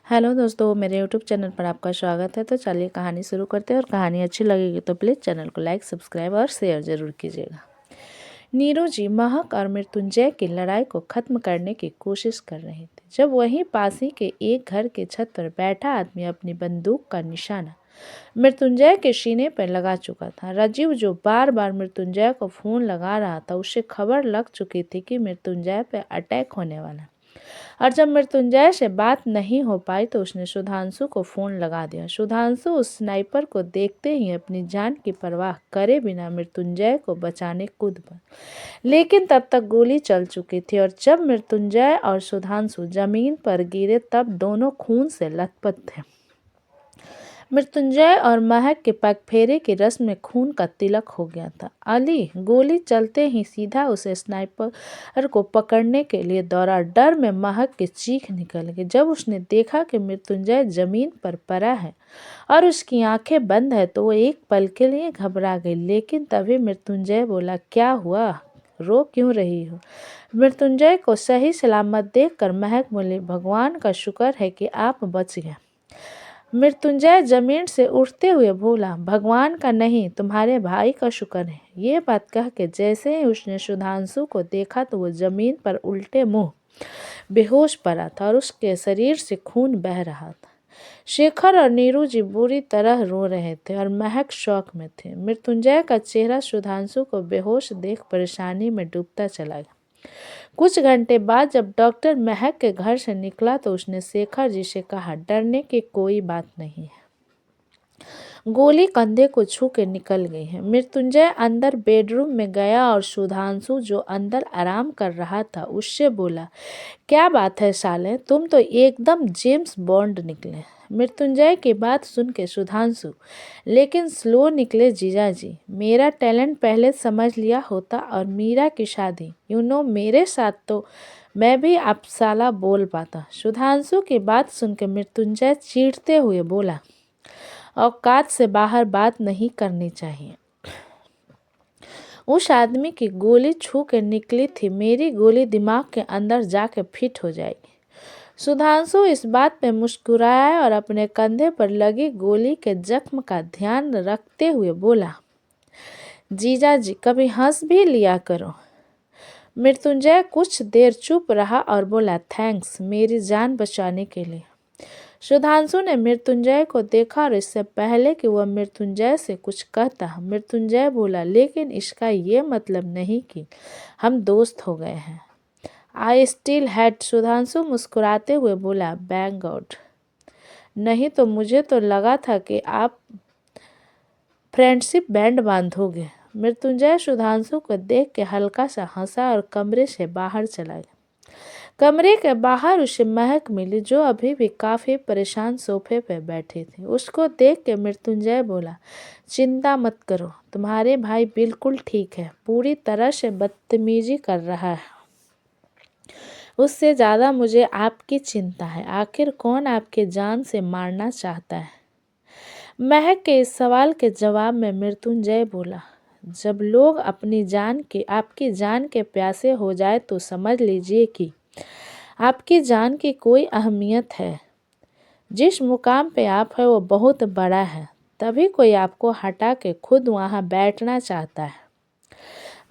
Hello दोस्तों, मेरे YouTube channel पर आपका स्वागत है। तो चलिए कहानी शुरू करते हैं और कहानी अच्छी लगेगी तो प्लीज़ चैनल को लाइक, सब्सक्राइब और शेयर ज़रूर कीजिएगा। नीरू जी महक और मृत्युंजय की लड़ाई को ख़त्म करने की कोशिश कर रहे थे जब वहीं पास ही के एक घर के छत पर बैठा आदमी अपनी बंदूक का निशाना मृत्युंजय के सीने पर लगा चुका था। राजीव जो बार बार मृत्युंजय को फ़ोन लगा रहा था, उसे खबर लग चुकी थी कि मृत्युंजय पर अटैक होने वाला। और जब मृत्युंजय से बात नहीं हो पाई तो उसने सुधांशु को फ़ोन लगा दिया। सुधांशु उस स्नाइपर को देखते ही अपनी जान की परवाह करे बिना मृत्युंजय को बचाने कूद पड़ा, लेकिन तब तक गोली चल चुकी थी और जब मृत्युंजय और सुधांशु जमीन पर गिरे तब दोनों खून से लथपथ थे। मृत्युंजय और महक के पगफेरे की रस्म में खून का तिलक हो गया था। अली गोली चलते ही सीधा उसे स्नाइपर को पकड़ने के लिए दौड़ा। डर में महक की चीख निकल गई जब उसने देखा कि मृत्युंजय जमीन पर पड़ा है और उसकी आंखें बंद है तो वो एक पल के लिए घबरा गई। लेकिन तभी मृत्युंजय बोला, क्या हुआ, रो क्यों रही हो? मृत्युंजय को सही सलामत देखकर महक बोली, भगवान का शुक्र है कि आप बच गए। मृत्युंजय जमीन से उठते हुए बोला, भगवान का नहीं, तुम्हारे भाई का शुक्र है। ये बात कह के जैसे ही उसने सुधांशु को देखा तो वो जमीन पर उल्टे मुंह बेहोश पड़ा था और उसके शरीर से खून बह रहा था। शेखर और नीरू जी बुरी तरह रो रहे थे और महक शौक में थे। मृत्युंजय का चेहरा सुधांशु को बेहोश देख परेशानी में डूबता चला गया। कुछ घंटे बाद जब डॉक्टर महक के घर से निकला तो उसने शेखर जी से कहा, डरने की कोई बात नहीं है, गोली कंधे को छू के निकल गई है। मृत्युंजय अंदर बेडरूम में गया और सुधांशु जो अंदर आराम कर रहा था उससे बोला, क्या बात है साले, तुम तो एकदम जेम्स बॉन्ड निकले। मृत्युंजय की बात सुन के सुधांशु, लेकिन स्लो निकले जीजाजी, मेरा टैलेंट पहले समझ लिया होता और मीरा की शादी मेरे साथ तो मैं भी आप साला बोल पाता। सुधांशु की बात सुन के मृत्युंजय चीढ़ते हुए बोला, औकात से बाहर बात नहीं करनी चाहिए। उस आदमी की गोली छू के निकली थी, मेरी गोली दिमाग के अंदर जाके फिट हो जाएगी। सुधांशु इस बात पे मुस्कुराया और अपने कंधे पर लगी गोली के जख्म का ध्यान रखते हुए बोला, जीजा जी कभी हंस भी लिया करो। मृत्युंजय कुछ देर चुप रहा और बोला, थैंक्स मेरी जान बचाने के लिए। सुधांशु ने मृत्युंजय को देखा और इससे पहले कि वह मृत्युंजय से कुछ कहता, मृत्युंजय बोला, लेकिन इसका ये मतलब नहीं कि हम दोस्त हो गए हैं। I still had. सुधांशु मुस्कुराते हुए बोला, बैंग गॉड, नहीं तो मुझे तो लगा था कि आप फ्रेंडशिप बैंड बांधोगे। मृत्युंजय सुधांशु को देख के हल्का सा हंसा और कमरे से बाहर चला गया। कमरे के बाहर उसे महक मिली जो अभी भी काफ़ी परेशान सोफे पर बैठी थी। उसको देख के मृत्युंजय बोला, चिंता मत करो, तुम्हारे भाई बिल्कुल ठीक है, पूरी तरह से बदतमीजी कर रहा है। उससे ज़्यादा मुझे आपकी चिंता है, आखिर कौन आपके जान से मारना चाहता है? महक के इस सवाल के जवाब में मृत्युंजय बोला, जब लोग आपकी जान के प्यासे हो जाए तो समझ लीजिए कि आपकी जान की कोई अहमियत है। जिस मुकाम पे आप है वो बहुत बड़ा है, तभी कोई आपको हटा के खुद वहाँ बैठना चाहता है।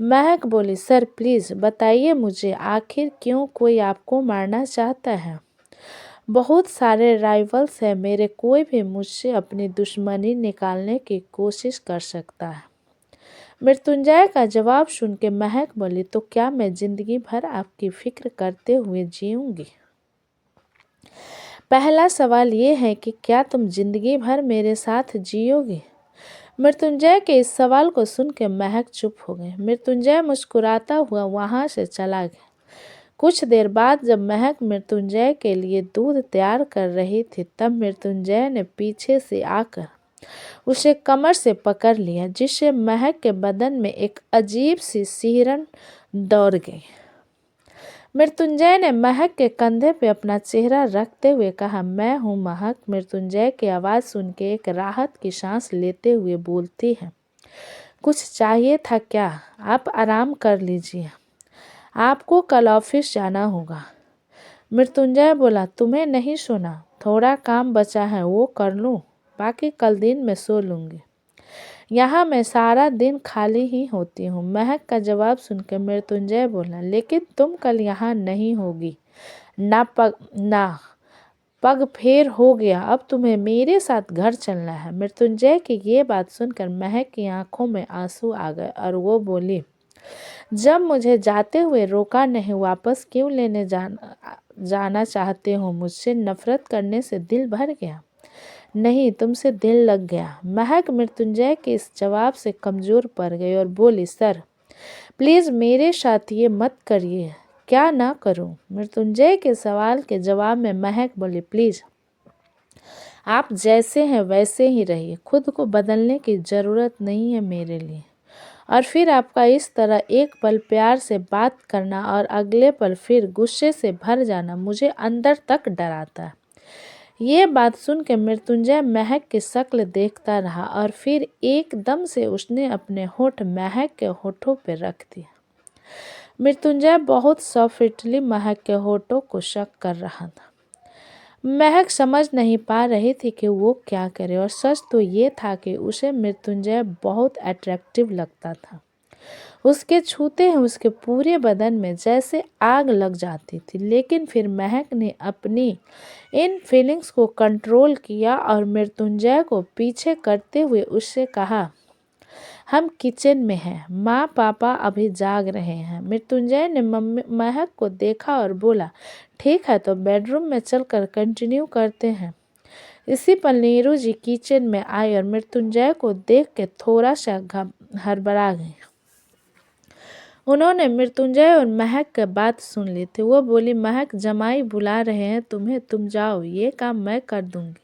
महक बोली, सर प्लीज़ बताइए मुझे, आखिर क्यों कोई आपको मारना चाहता है? बहुत सारे राइवल्स हैं मेरे, कोई भी मुझसे अपनी दुश्मनी निकालने की कोशिश कर सकता है। मृत्युंजय का जवाब सुन के महक बोली, तो क्या मैं जिंदगी भर आपकी फिक्र करते हुए जीऊंगी? पहला सवाल ये है कि क्या तुम जिंदगी भर मेरे साथ जियोगी? मृत्युंजय के इस सवाल को सुन के महक चुप हो गई। मृत्युंजय मुस्कुराता हुआ वहां से चला गया। कुछ देर बाद जब महक मृत्युंजय के लिए दूध तैयार कर रही थी तब मृत्युंजय ने पीछे से आकर उसे कमर से पकड़ लिया, जिससे महक के बदन में एक अजीब सी सिहरन दौड़ गई। मृत्युंजय ने महक के कंधे पे अपना चेहरा रखते हुए कहा, मैं हूँ महक। मृत्युंजय की आवाज़ सुन के एक राहत की सांस लेते हुए बोलती है, कुछ चाहिए था क्या? आप आराम कर लीजिए, आपको कल ऑफिस जाना होगा। मृत्युंजय बोला, तुम्हें नहीं सुना, थोड़ा काम बचा है वो कर लूँ, बाकी कल दिन में सो लूँगी। यहाँ मैं सारा दिन खाली ही होती हूँ। महक का जवाब सुनकर मृत्युंजय बोला, लेकिन तुम कल यहाँ नहीं होगी ना। पग फेर हो गया, अब तुम्हें मेरे साथ घर चलना है। मृत्युंजय की ये बात सुनकर महक की आंखों में आंसू आ गए और वो बोली, जब मुझे जाते हुए रोका नहीं, वापस क्यों लेने जाना चाहते हो? मुझसे नफरत करने से दिल भर गया? नहीं, तुमसे दिल लग गया। महक मृत्युंजय के इस जवाब से कमजोर पड़ गई और बोली, सर प्लीज मेरे साथ ये मत करिए। क्या ना करूं? मृत्युंजय के सवाल के जवाब में महक बोली, प्लीज आप जैसे हैं वैसे ही रहिए, खुद को बदलने की जरूरत नहीं है मेरे लिए। और फिर आपका इस तरह एक पल प्यार से बात करना और अगले पल फिर गुस्से से भर जाना मुझे अंदर तक डराता है। ये बात सुन के मृत्युंजय महक की शक्ल देखता रहा और फिर एकदम से उसने अपने होठ महक के होठों पर रख दिया। मृत्युंजय बहुत सॉफ्टली महक के होठों को शक कर रहा था। महक समझ नहीं पा रही थी कि वो क्या करे, और सच तो ये था कि उसे मृत्युंजय बहुत अट्रैक्टिव लगता था। उसके छूते ही उसके पूरे बदन में जैसे आग लग जाती थी। लेकिन फिर महक ने अपनी इन फीलिंग्स को कंट्रोल किया और मृत्युंजय को पीछे करते हुए उससे कहा, हम किचन में हैं, माँ पापा अभी जाग रहे हैं। मृत्युंजय ने महक को देखा और बोला, ठीक है तो बेडरूम में चलकर कंटिन्यू करते हैं। इसी पर नीरू जी किचन में आई और मृत्युंजय को देख के थोड़ा सा हड़बड़ा गई। उन्होंने मृत्युंजय और महक की बात सुन ली थी। वो बोली, महक जमाई बुला रहे हैं तुम्हें, तुम जाओ, ये काम मैं कर दूंगी।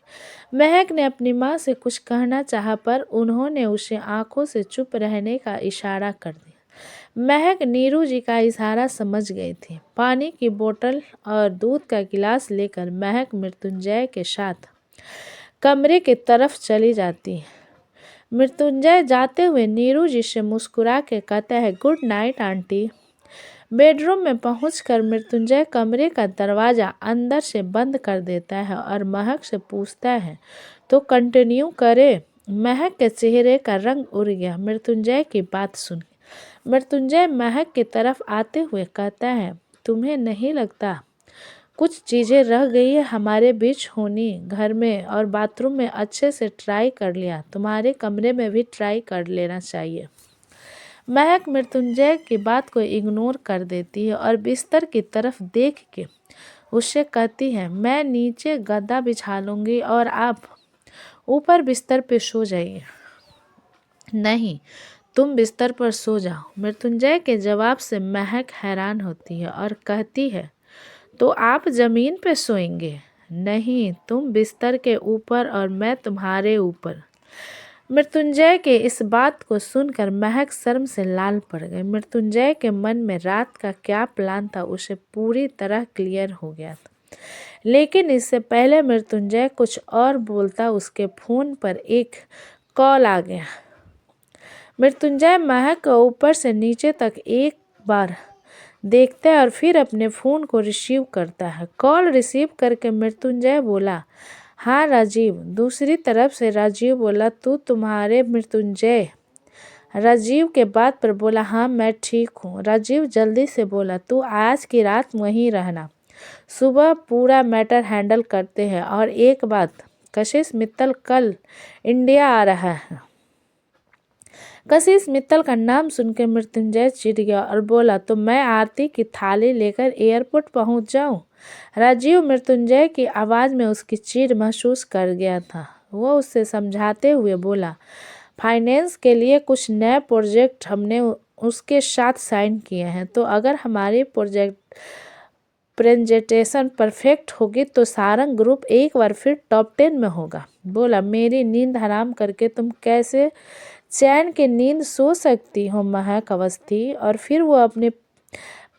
महक ने अपनी माँ से कुछ कहना चाहा पर उन्होंने उसे आंखों से चुप रहने का इशारा कर दिया। महक नीरू जी का इशारा समझ गई थी। पानी की बोतल और दूध का गिलास लेकर महक मृत्युंजय के साथ कमरे की तरफ चली जाती है। मृत्युंजय जाते हुए नीरू जी से मुस्कुरा के कहता है, गुड नाइट आंटी। बेडरूम में पहुंचकर मृत्युंजय कमरे का दरवाज़ा अंदर से बंद कर देता है और महक से पूछता है, तो कंटिन्यू करे? महक के चेहरे का रंग उड़ गया मृत्युंजय की बात सुन। मृत्युंजय महक की तरफ आते हुए कहता है, तुम्हें नहीं लगता कुछ चीज़ें रह गई है हमारे बीच होनी? घर में और बाथरूम में अच्छे से ट्राई कर लिया, तुम्हारे कमरे में भी ट्राई कर लेना चाहिए। महक मृत्युंजय की बात को इग्नोर कर देती है और बिस्तर की तरफ देख के उससे कहती है, मैं नीचे गद्दा बिछा लूँगी और आप ऊपर बिस्तर पे सो जाइए। नहीं, तुम बिस्तर पर सो जाओ। मृत्युंजय के जवाब से महक हैरान होती है और कहती है, तो आप ज़मीन पे सोएंगे? नहीं, तुम बिस्तर के ऊपर और मैं तुम्हारे ऊपर। मृत्युंजय के इस बात को सुनकर महक शर्म से लाल पड़ गई। मृत्युंजय के मन में रात का क्या प्लान था उसे पूरी तरह क्लियर हो गया था। लेकिन इससे पहले मृत्युंजय कुछ और बोलता, उसके फ़ोन पर एक कॉल आ गया। मृत्युंजय महक को ऊपर से नीचे तक एक बार देखता है और फिर अपने फ़ोन को रिसीव करता है। कॉल रिसीव करके मृत्युंजय बोला, हाँ राजीव। दूसरी तरफ से राजीव बोला, तुम्हारे मृत्युंजय राजीव के बात पर बोला, हाँ मैं ठीक हूँ। राजीव जल्दी से बोला, तू आज की रात वहीं रहना, सुबह पूरा मैटर हैंडल करते हैं। और एक बात, कशिश मित्तल कल इंडिया आ रहा है। कशिश मित्तल का नाम सुनकर मृत्युंजय चिढ़ गया और बोला, तो मैं आरती की थाली लेकर एयरपोर्ट पहुंच जाऊं? राजीव मृत्युंजय की आवाज़ में उसकी चिढ़ महसूस कर गया था। वो उससे समझाते हुए बोला, फाइनेंस के लिए कुछ नए प्रोजेक्ट हमने उसके साथ साइन किए हैं, तो अगर हमारी प्रेजेंटेशन परफेक्ट होगी तो सारंग ग्रुप एक बार फिर टॉप 10 में होगा। बोला, मेरी नींद हराम करके तुम कैसे चैन की नींद सो सकती हो महक अवस्थी? और फिर वो अपनी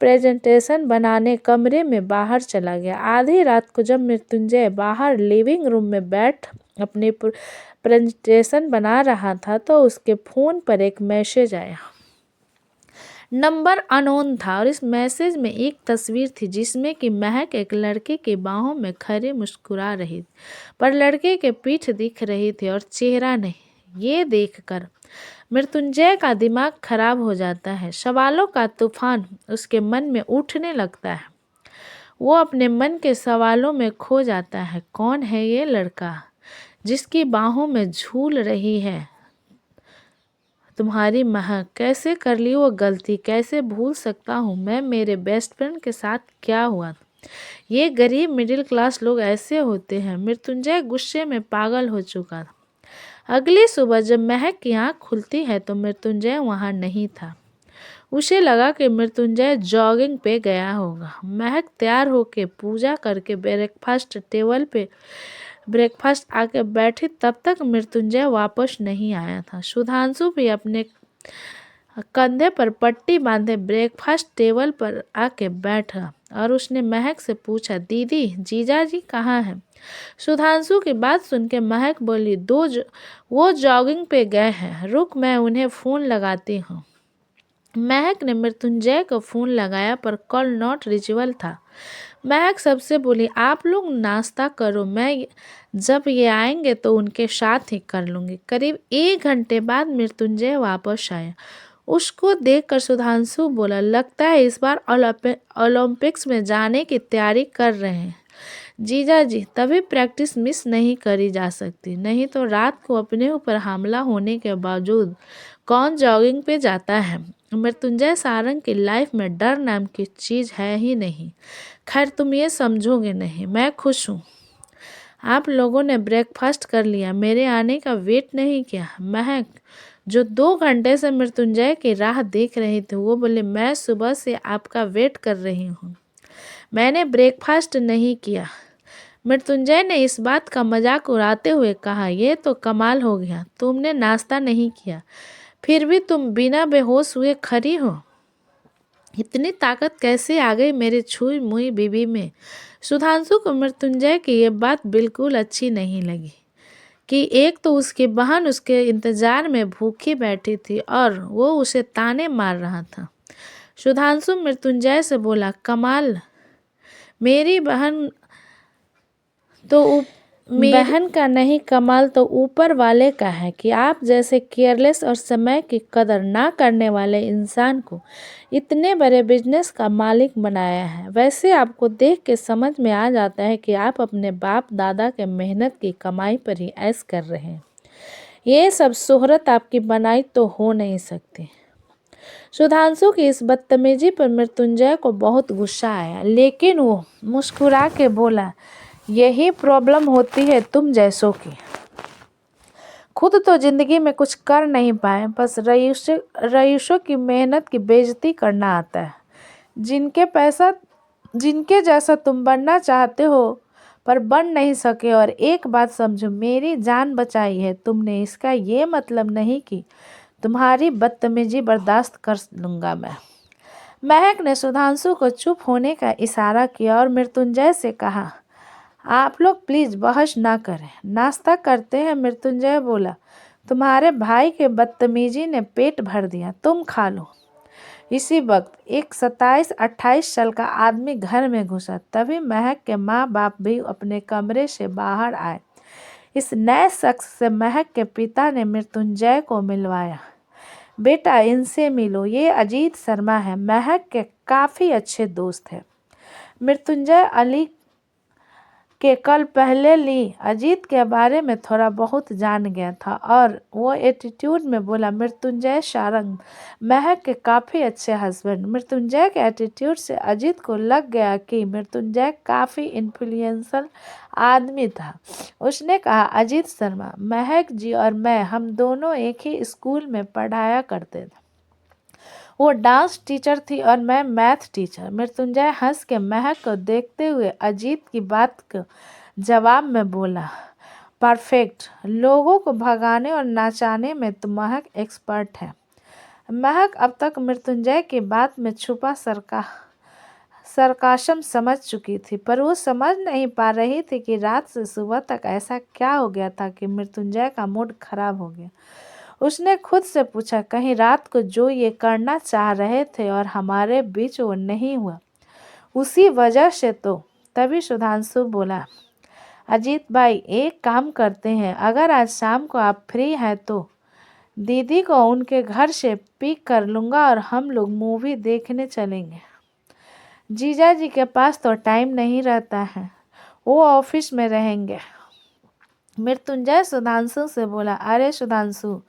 प्रेजेंटेशन बनाने कमरे में बाहर चला गया। आधी रात को जब मृत्युंजय बाहर लिविंग रूम में बैठ अपनी प्रेजेंटेशन बना रहा था तो उसके फ़ोन पर एक मैसेज आया। नंबर अननोन था और इस मैसेज में एक तस्वीर थी जिसमें कि महक एक लड़के की बाहों में खड़े मुस्कुरा रही थी, पर लड़के के पीठ दिख रही थी और चेहरा नहीं। ये देखकर मृत्युंजय का दिमाग खराब हो जाता है। सवालों का तूफान उसके मन में उठने लगता है। वो अपने मन के सवालों में खो जाता है। कौन है ये लड़का जिसकी बाहों में झूल रही है तुम्हारी महक? कैसे कर ली वो गलती? कैसे भूल सकता हूँ मैं? मेरे बेस्ट फ्रेंड के साथ क्या हुआ? ये गरीब मिडिल क्लास लोग ऐसे होते हैं। मृत्युंजय गुस्से में पागल हो चुका था। अगली सुबह जब महक की आँख खुलती है तो मृत्युंजय वहाँ नहीं था। उसे लगा कि मृत्युंजय जॉगिंग पे गया होगा। महक तैयार होके पूजा करके ब्रेकफास्ट टेबल पे ब्रेकफास्ट आके बैठी, तब तक मृत्युंजय वापस नहीं आया था। सुधांशु भी अपने कंधे पर पट्टी बांधे ब्रेकफास्ट टेबल पर आके बैठा और उसने महक से पूछा, दीदी जीजा जी कहाँ हैं? सुधांशु की बात सुन के महक बोली, वो जॉगिंग पे गए हैं, रुक मैं उन्हें फ़ोन लगाती हूँ। महक ने मृत्युंजय को फ़ोन लगाया पर कॉल नॉट रीचेबल था। महक सबसे बोली, आप लोग नाश्ता करो, मैं जब ये आएंगे तो उनके साथ ही कर लूँगी। करीब 1 घंटे बाद मृत्युंजय वापस आया। उसको देखकर सुधांशु बोला, लगता है इस बार ओलंपिक्स में जाने की तैयारी कर रहे हैं जीजा जी, तभी प्रैक्टिस मिस नहीं करी जा सकती, नहीं तो रात को अपने ऊपर हमला होने के बावजूद कौन जॉगिंग पे जाता है। मृत्युंजय सारंग की लाइफ में डर नाम की चीज़ है ही नहीं। खैर तुम ये समझोगे नहीं, मैं खुश हूँ। आप लोगों ने ब्रेकफास्ट कर लिया, मेरे आने का वेट नहीं किया। महक जो 2 घंटे से मृत्युंजय की राह देख रही थी वो बोले, मैं सुबह से आपका वेट कर रही हूँ, मैंने ब्रेकफास्ट नहीं किया। मृत्युंजय ने इस बात का मजाक उड़ाते हुए कहा, ये तो कमाल हो गया, तुमने नाश्ता नहीं किया फिर भी तुम बिना बेहोश हुए खड़ी हो। इतनी ताकत कैसे आ गई मेरी छुई मुई बीबी में? सुधांशु को मृत्युंजय की ये बात बिल्कुल अच्छी नहीं लगी कि एक तो उसकी बहन उसके इंतजार में भूखी बैठी थी और वो उसे ताने मार रहा था। सुधांशु मृत्युंजय से बोला, कमाल मेरी बहन तो बहन का नहीं, कमाल तो ऊपर वाले का है कि आप जैसे केयरलेस और समय की कदर ना करने वाले इंसान को इतने बड़े बिजनेस का मालिक बनाया है। वैसे आपको देख के समझ में आ जाता है कि आप अपने बाप दादा के मेहनत की कमाई पर ही ऐश कर रहे हैं। ये सब शोहरत आपकी बनाई तो हो नहीं सकती। सुधांशु की इस बदतमीजी पर मृत्युंजय को बहुत गुस्सा आया, लेकिन वो मुस्कुरा के बोला, यही प्रॉब्लम होती है तुम जैसों की। खुद तो जिंदगी में कुछ कर नहीं पाए, बस रईसों की मेहनत की बेइज्जती करना आता है। जिनके जैसा तुम बनना चाहते हो पर बन नहीं सके। और एक बात समझो, मेरी जान बचाई है तुमने, इसका ये मतलब नहीं कि तुम्हारी बदतमीजी बर्दाश्त कर लूँगा मैं। महक ने सुधांशु को चुप होने का इशारा किया और मृत्युंजय से कहा, आप लोग प्लीज़ बहस ना करें, नाश्ता करते हैं। मृत्युंजय बोला, तुम्हारे भाई के बदतमीजी ने पेट भर दिया, तुम खा लो। इसी वक्त एक 27-28 साल का आदमी घर में घुसा। तभी महक के माँ बाप भी अपने कमरे से बाहर आए। इस नए शख्स से महक के पिता ने मृत्युंजय को मिलवाया। बेटा इनसे मिलो, ये अजीत शर्मा है, महक के काफ़ी अच्छे दोस्त हैं। मृत्युंजय अली के कल पहले ली अजीत के बारे में थोड़ा बहुत जान गया था और वो एटीट्यूड में बोला, मृत्युंजय सारंग महक के काफ़ी अच्छे हस्बैंड। मृत्युंजय के एटीट्यूड से अजीत को लग गया कि मृत्युंजय काफ़ी इन्फ्लुएंशियल आदमी था। उसने कहा, अजीत शर्मा, महक जी और मैं हम दोनों एक ही स्कूल में पढ़ाया करते थे। वो डांस टीचर थी और मैं मैथ टीचर। मृत्युंजय हंस के महक को देखते हुए अजीत की बात को जवाब में बोला, परफेक्ट, लोगों को भगाने और नाचाने में तो महक एक्सपर्ट है। महक अब तक मृत्युंजय की बात में छुपा सरकाशम समझ चुकी थी, पर वो समझ नहीं पा रही थी कि रात से सुबह तक ऐसा क्या हो गया था कि मृत्युंजय का मूड खराब हो गया। उसने खुद से पूछा, कहीं रात को जो ये करना चाह रहे थे और हमारे बीच वो नहीं हुआ, उसी वजह से तो। तभी सुधांशु बोला, अजीत भाई एक काम करते हैं, अगर आज शाम को आप फ्री हैं तो दीदी को उनके घर से पिक कर लूँगा और हम लोग मूवी देखने चलेंगे। जीजा जी के पास तो टाइम नहीं रहता है, वो ऑफिस में रहेंगे। मृत्युंजय सुधांशु से बोला, अरे सुधांशु,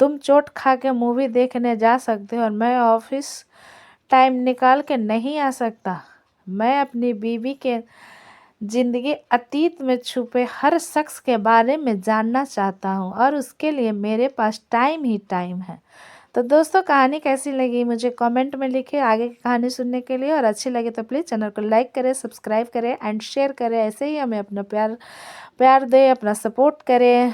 तुम चोट खा के मूवी देखने जा सकते हो और मैं ऑफिस टाइम निकाल के नहीं आ सकता। मैं अपनी बीवी के जिंदगी अतीत में छुपे हर शख्स के बारे में जानना चाहता हूँ और उसके लिए मेरे पास टाइम ही टाइम है। तो दोस्तों, कहानी कैसी लगी मुझे कमेंट में लिखिए आगे की कहानी सुनने के लिए, और अच्छी लगे तो प्लीज़ चैनल को लाइक करें, सब्सक्राइब करें एंड शेयर करें। ऐसे ही हमें अपना प्यार दे, अपना सपोर्ट करें।